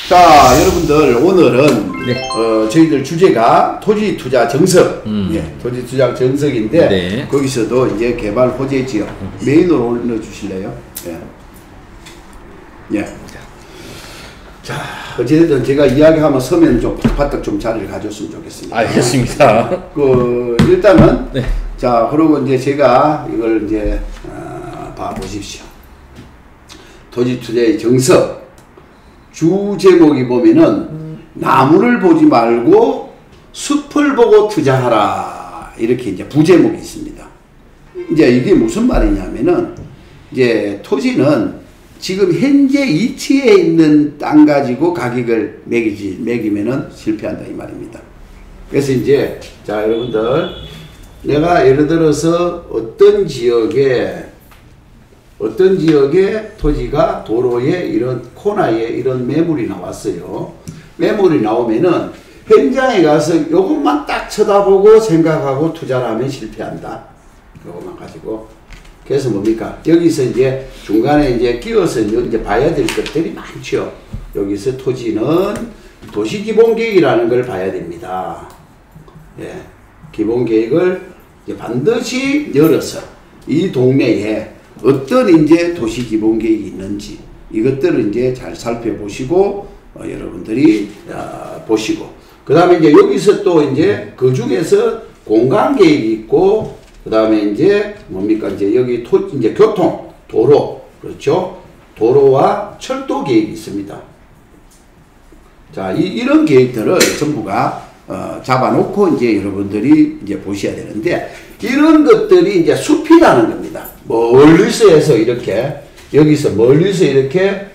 자, 여러분들 오늘은 저희들 주제가 토지 투자 정석, 토지 투자 정석인데 거기서도 이제 개발 호재 지역 메인으로 올려 주실래요? 자, 어쨌든 제가 이야기하면 서면 좀 바닥 좀 자리를 가졌으면 좋겠습니다. 알겠습니다. 일단은 자, 그리고 이제 제가 이걸 이제 봐 보십시오. 토지 투자의 정석. 주 제목이 보면은 나무를 보지 말고 숲을 보고 투자하라, 이렇게 이제 부제목이 있습니다. 이제 이게 무슨 말이냐면은 이제 토지는 지금 현재 위치에 있는 땅 가지고 가격을 매기면은 실패한다 이 말입니다. 그래서 이제 자, 여러분들 내가 예를 들어서 어떤 지역에 토지가 도로에 이런 코너에 이런 매물이 나왔어요. 매물이 나오면은 현장에 가서 요것만 딱 쳐다보고 생각하고 투자를 하면 실패한다. 요것만 가지고. 그래서 뭡니까? 여기서 이제 중간에 이제 끼워서 이제 봐야 될 것들이 많죠. 여기서 토지는 도시기본계획이라는 걸 봐야 됩니다. 기본계획을 이제 반드시 열어서 이 동네에 어떤 이제 도시기본계획이 있는지 이것들을 이제 잘 살펴보시고 여러분들이 보시고, 그 다음에 이제 여기서 또 이제 그 중에서 공간계획이 있고, 그 다음에 이제 뭡니까? 이제 여기 이제 교통, 도로, 그렇죠? 도로와 철도 계획이 있습니다. 자, 이런 계획들을 전부가 잡아놓고 이제 여러분들이 이제 보셔야 되는데, 이런 것들이 이제 숲이라는 겁니다. 멀리서 해서 이렇게, 여기서 멀리서 이렇게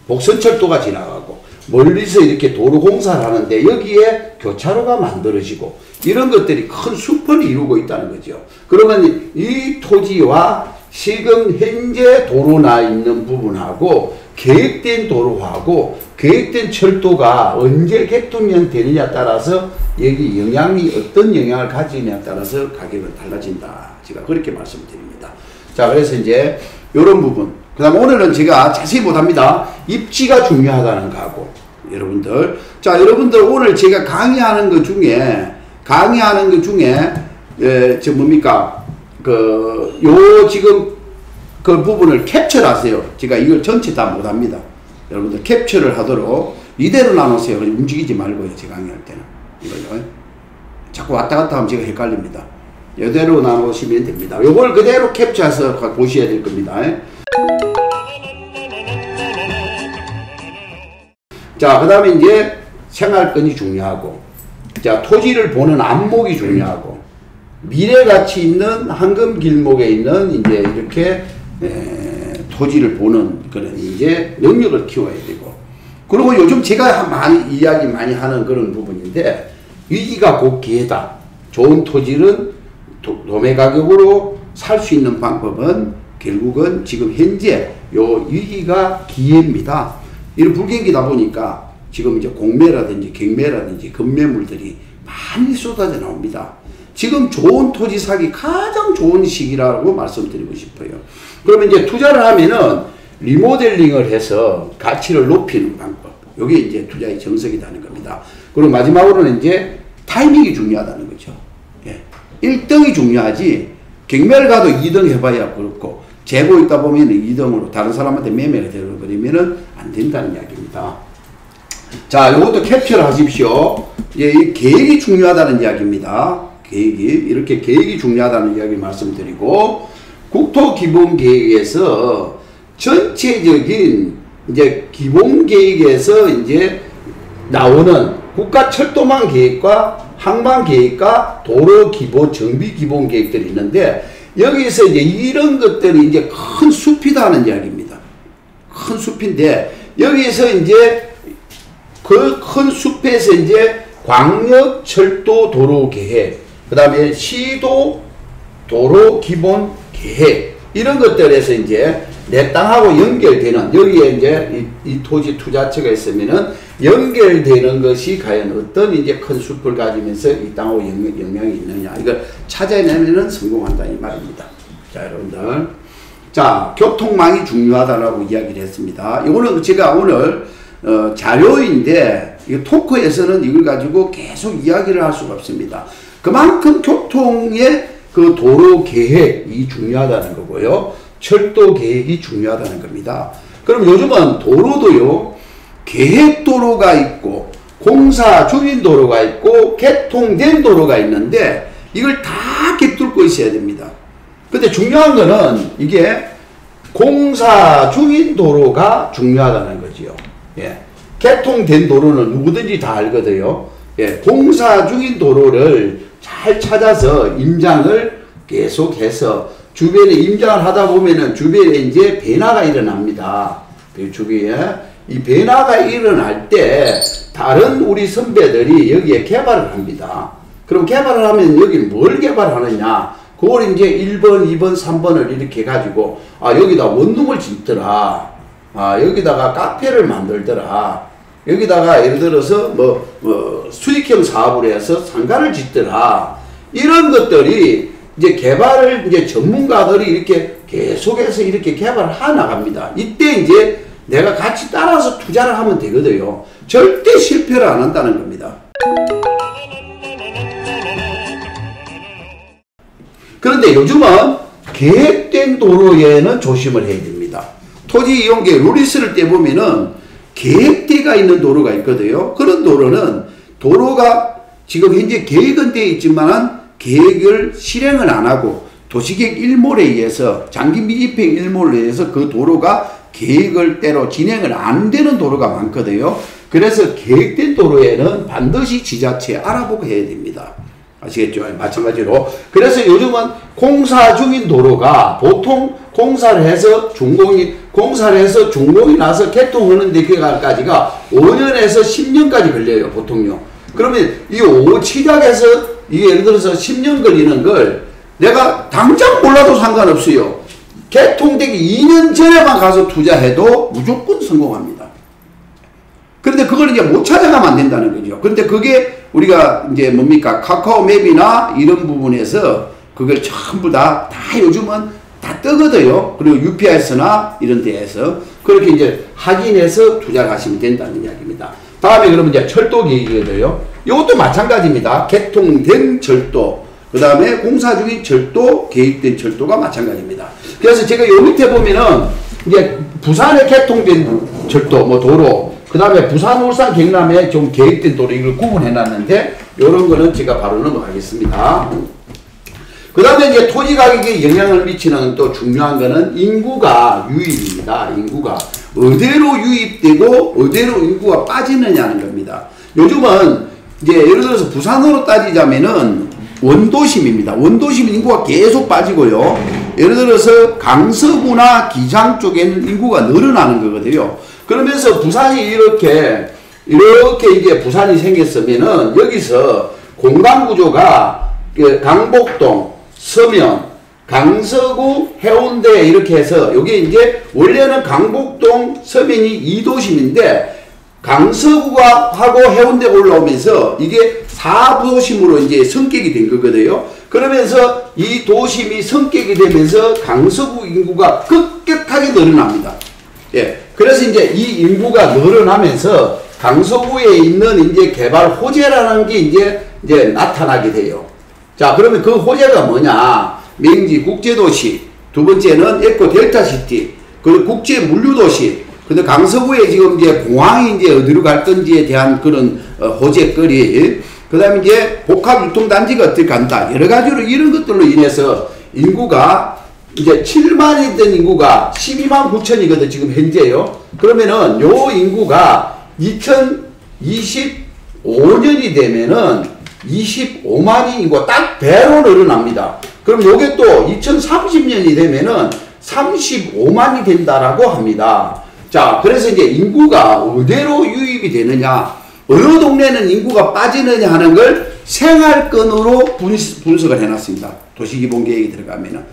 복선철도가 지나가고, 멀리서 이렇게 도로 공사를 하는데 여기에 교차로가 만들어지고, 이런 것들이 큰 숲을 이루고 있다는 거죠. 그러면 이 토지와 지금 현재 도로 나 있는 부분하고 계획된 도로하고 계획된 철도가 언제 개통이 되느냐에 따라서 여기 어떤 영향을 가지느냐에 따라서 가격은 달라진다. 제가 그렇게 말씀드립니다. 자, 그래서 이제 이런 부분. 그 다음 오늘은 제가 자세히 못합니다. 입지가 중요하다는 거하고, 여러분들. 자, 여러분들 오늘 제가 강의하는 것 중에, 뭡니까? 지금 그 부분을 캡처를 하세요. 제가 이걸 전체 다 못합니다. 여러분들 캡처를 하도록 이대로 나누세요. 움직이지 말고요. 제가 강의할 때는. 이걸요. 자꾸 왔다 갔다 하면 제가 헷갈립니다. 이대로 나누시면 됩니다. 요걸 그대로 캡처해서 보셔야 될 겁니다. 자, 그 다음에 이제 생활권이 중요하고, 자, 토지를 보는 안목이 중요하고, 미래가치 있는 황금 길목에 있는 이제 이렇게 토지를 보는 그런 이제 능력을 키워야 되고, 그리고 요즘 제가 이야기 많이 하는 그런 부분인데, 위기가 곧 기회다. 좋은 토지는 도매 가격으로 살 수 있는 방법은 결국은 지금 현재 요 위기가 기회입니다. 이런 불경기다 보니까 지금 이제 공매라든지 경매라든지 급매물들이 많이 쏟아져 나옵니다. 지금 좋은 토지 사기 가장 좋은 시기라고 말씀드리고 싶어요. 그러면 이제 투자를 하면은 리모델링을 해서 가치를 높이는 방법. 이게 이제 투자의 정석이라는 겁니다. 그리고 마지막으로는 이제 타이밍이 중요하다는 거죠. 1등이 중요하지, 경매를 가도 2등 해봐야 그렇고, 재고 있다 보면 2등으로 다른 사람한테 매매가 되어버리면 안 된다는 이야기입니다. 자, 이것도 캡처를 하십시오. 이 계획이 중요하다는 이야기입니다. 이렇게 계획이 중요하다는 이야기 말씀드리고, 국토기본계획에서 전체적인 이제 기본계획에서 이제 나오는 국가철도망 계획과 항만계획과 도로기본 정비기본 계획들이 있는데, 여기서 이제 이런 것들이 이제 큰 숲이라는 이야기입니다. 큰 숲인데, 여기서 이제 그 큰 숲에서 이제 광역 철도 도로 계획, 그 다음에 시도 도로 기본 계획, 이런 것들에서 이제 내 땅하고 연결되는, 여기에 이제 이 토지 투자처가 있으면은 연결되는 것이 과연 어떤 이제 큰 숲을 가지면서 이 땅하고 영향이 있느냐, 이걸 찾아내면은 성공한다 이 말입니다. 자, 여러분들. 자, 교통망이 중요하다라고 이야기를 했습니다. 이거는 제가 오늘 자료인데 이 토크에서는 이걸 가지고 계속 이야기를 할 수가 없습니다. 그만큼 교통의 그 도로 계획이 중요하다는 거고요. 철도 계획이 중요하다는 겁니다. 그럼 요즘은 도로도요, 계획 도로가 있고 공사 중인 도로가 있고 개통된 도로가 있는데 이걸 다 깃뚫고 있어야 됩니다. 근데 중요한 거는 이게 공사 중인 도로가 중요하다는 거지요. 예. 개통된 도로는 누구든지 다 알거든요. 예. 공사 중인 도로를 잘 찾아서 임장을 계속해서 주변에 임장을 하다 보면은 주변에 이제 변화가 일어납니다. 그 주변에 이 변화가 일어날 때 다른 우리 선배들이 여기에 개발을 합니다. 그럼 개발을 하면 여기는 뭘 개발하느냐? 그걸 이제 1번, 2번, 3번을 이렇게 해가지고, 아, 여기다 원룸을 짓더라. 아, 여기다가 카페를 만들더라. 여기다가 예를 들어서 수익형 사업을 해서 상가를 짓더라. 이런 것들이 이제 개발을 이제 전문가들이 이렇게 계속해서 이렇게 개발을 해 나갑니다. 이때 이제 내가 같이 따라서 투자를 하면 되거든요. 절대 실패를 안 한다는 겁니다. 그런데 요즘은 계획된 도로에는 조심을 해야 됩니다. 토지 이용계 루리스를 떼보면은 계획대가 있는 도로가 있거든요. 그런 도로는 도로가 지금 현재 계획은 되어 있지만 계획을 실행을 안 하고 도시계획 일몰에 의해서 장기 미집행 일몰에 의해서 그 도로가 계획을 때로 진행을 안 되는 도로가 많거든요. 그래서 계획된 도로에는 반드시 지자체 알아보고 해야 됩니다. 아시겠죠? 마찬가지로. 그래서 요즘은 공사 중인 도로가 보통 공사를 해서 준공이 나서 개통하는 데까지가 5년에서 10년까지 걸려요, 보통요. 그러면 이 시작해서 이게 예를 들어서 10년 걸리는 걸 내가 당장 몰라도 상관없어요. 개통되기 2년 전에만 가서 투자해도 무조건 성공합니다. 그런데 그걸 이제 못 찾아가면 안 된다는 거죠. 그런데 그게 우리가 이제 뭡니까? 카카오 맵이나 이런 부분에서 그걸 전부 다 요즘은 다 뜨거든요. 그리고 UPS나 이런 데에서 그렇게 이제 확인해서 투자를 하시면 된다는 이야기입니다. 다음에 그러면 이제 철도 계획이거든요. 이것도 마찬가지입니다. 개통된 철도, 그 다음에 공사 중인 철도, 계획된 철도가 마찬가지입니다. 그래서 제가 요 밑에 보면은 이제 부산에 개통된 철도, 도로, 그 다음에 부산, 울산, 경남에 좀 계획된 도로 이걸 구분해 놨는데 요런 거는 제가 바로 넘어가겠습니다. 그 다음에 이제 토지 가격에 영향을 미치는 또 중요한 거는 인구가 유입입니다. 인구가 어디로 유입되고 어디로 인구가 빠지느냐는 겁니다. 요즘은 이제 예를 들어서 부산으로 따지자면은 원도심입니다. 원도심 인구가 계속 빠지고요. 예를 들어서 강서구나 기장 쪽에는 인구가 늘어나는 거거든요. 그러면서 부산이 이렇게 이제 부산이 생겼으면은 여기서 공간구조가 강복동, 서면, 강서구, 해운대 이렇게 해서 여기 이제 원래는 강복동, 서면이 2도심인데 강서구가 하고 해운대가 올라오면서 이게 4도심으로 이제 성격이 된 거거든요. 그러면서 이 도심이 성격이 되면서 강서구 인구가 급격하게 늘어납니다. 예. 그래서 이제 이 인구가 늘어나면서 강서구에 있는 이제 개발 호재라는 게 이제 나타나게 돼요. 자, 그러면 그 호재가 뭐냐? 맹지 국제도시, 두 번째는 에코 델타시티, 그리고 국제 물류도시, 근데 강서구에 지금 이제 공항이 이제 어디로 갈 건지에 대한 그런 호재거리, 그 다음에 이제 복합유통단지가 어떻게 간다. 여러 가지로 이런 것들로 인해서 인구가 이제 7만이 된 인구가 12만 9천이거든, 지금 현재요. 그러면은 요 인구가 2025년이 되면은 25만이 인구가 딱 배로 늘어납니다. 그럼 요게 또 2030년이 되면은 35만이 된다라고 합니다. 자, 그래서 이제 인구가 어디로 유입이 되느냐, 어느 동네는 인구가 빠지느냐 하는 걸 생활권으로 분석을 해놨습니다. 도시기본계획이 들어가면은.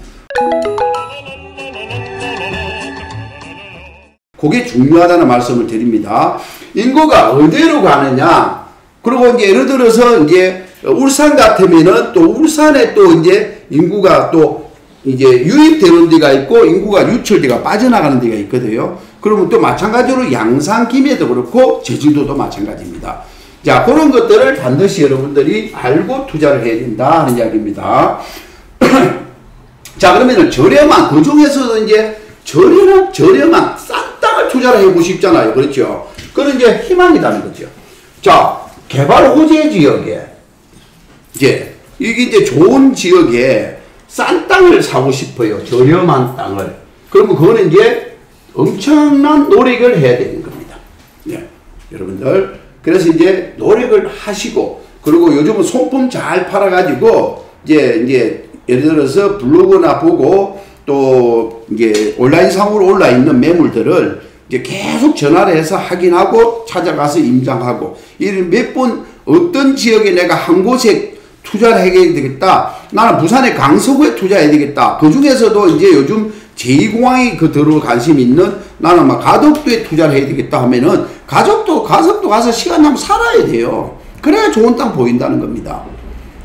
그게 중요하다는 말씀을 드립니다. 인구가 어디로 가느냐, 그리고 이제 예를 들어서 이제 울산 같으면은 또 울산에 또 이제 인구가 또 이제 유입되는 데가 있고 인구가 유출되가 빠져나가는 데가 있거든요. 그러면 또 마찬가지로 양산 김해도 그렇고 제주도도 마찬가지입니다. 자, 그런 것들을 반드시 여러분들이 알고 투자를 해야 된다 하는 이야기입니다. 자, 그러면은 저렴한, 그 중에서도 이제 저렴한 싼 땅을 투자를 해보고 싶잖아요. 그렇죠? 그런 이제 희망이라는 거죠. 자, 개발 호재 지역에, 이제, 이게 이제 좋은 지역에 싼 땅을 사고 싶어요. 저렴한 땅을. 그러면 그거는 이제 엄청난 노력을 해야 되는 겁니다. 네. 여러분들. 그래서 이제 노력을 하시고, 그리고 요즘은 손품 잘 팔아가지고, 이제 예를 들어서 블로그나 보고, 또 이제 온라인상으로 올라있는 매물들을 이제 계속 전화를 해서 확인하고 찾아가서 임장하고, 이런 몇 번 어떤 지역에 내가 한 곳에 투자를 해야 되겠다. 나는 부산의 강서구에 투자해야 되겠다. 그 중에서도 이제 요즘 제2공항이 그 들어 관심이 있는 나는 막 가덕도에 투자를 해야 되겠다 하면은 가덕도 가서 시간 나면 살아야 돼요. 그래야 좋은 땅 보인다는 겁니다.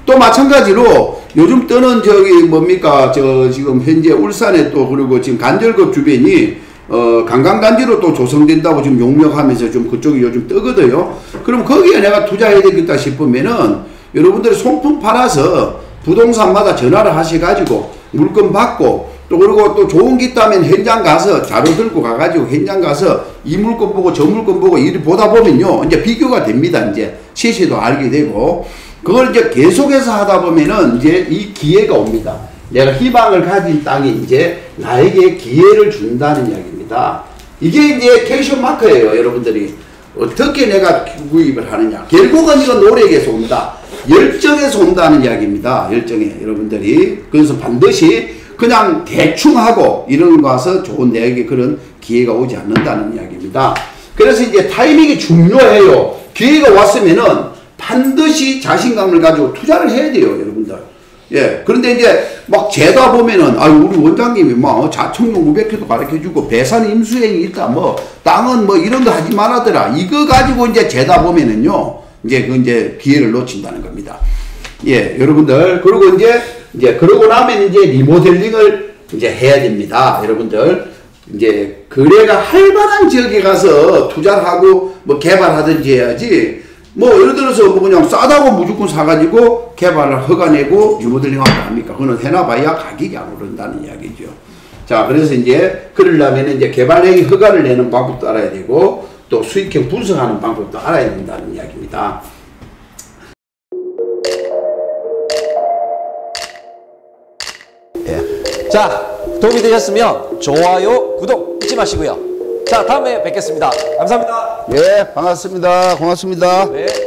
또 마찬가지로 요즘 뜨는 저기 뭡니까 지금 현재 울산에 또 그리고 지금 간절급 주변이 관광단지로 또 조성된다고 지금 용역하면서 좀 그쪽이 요즘 뜨거든요. 그럼 거기에 내가 투자해야 되겠다 싶으면은 여러분들이 손품 팔아서 부동산마다 전화를 하셔가지고 물건 받고 또 그리고 또 좋은 게 있다면 현장 가서 자료 들고 가가지고 현장 가서 이 물건 보고 저 물건 보고 이를 보다 보면요 이제 비교가 됩니다. 이제 시세도 알게 되고 그걸 이제 계속해서 하다 보면은 이제 이 기회가 옵니다. 내가 희망을 가진 땅이 이제 나에게 기회를 준다는 이야기입니다. 이게 이제 캐션 마크예요. 여러분들이 어떻게 내가 구입을 하느냐. 결국은 이건 노력에서 온다. 열정에서 온다는 이야기입니다. 열정에 여러분들이. 그래서 반드시 그냥 대충 하고 이런 거 와서 좋은 내게 그런 기회가 오지 않는다는 이야기입니다. 그래서 이제 타이밍이 중요해요. 기회가 왔으면은 반드시 자신감을 가지고 투자를 해야 돼요. 여러분들. 예. 그런데 이제 막 재다 보면은, 아유, 우리 원장님이 뭐, 자청용 500회도 가르쳐주고, 배산 임수행이 있다, 뭐, 땅은 뭐, 이런 거 하지 말아더라. 이거 가지고 이제 재다 보면은요, 이제 기회를 놓친다는 겁니다. 예, 여러분들. 그리고 이제, 그러고 나면 이제 리모델링을 이제 해야 됩니다. 여러분들. 이제, 거래가 활발한 지역에 가서 투자를 하고, 뭐, 개발하든지 해야지, 뭐 예를 들어서 뭐 그냥 싸다고 무조건 사가지고 개발을 허가내고 리모델링하고 합니까? 그거는 해놔봐야 가격이 안 오른다는 이야기죠. 자, 그래서 이제 그러려면 이제 개발행위 허가를 내는 방법도 알아야 되고 또 수익형 분석하는 방법도 알아야 된다는 이야기입니다. 예. 자, 도움이 되셨으면 좋아요, 구독 잊지 마시고요. 자, 다음에 뵙겠습니다. 감사합니다. 예, 반갑습니다. 고맙습니다. 네.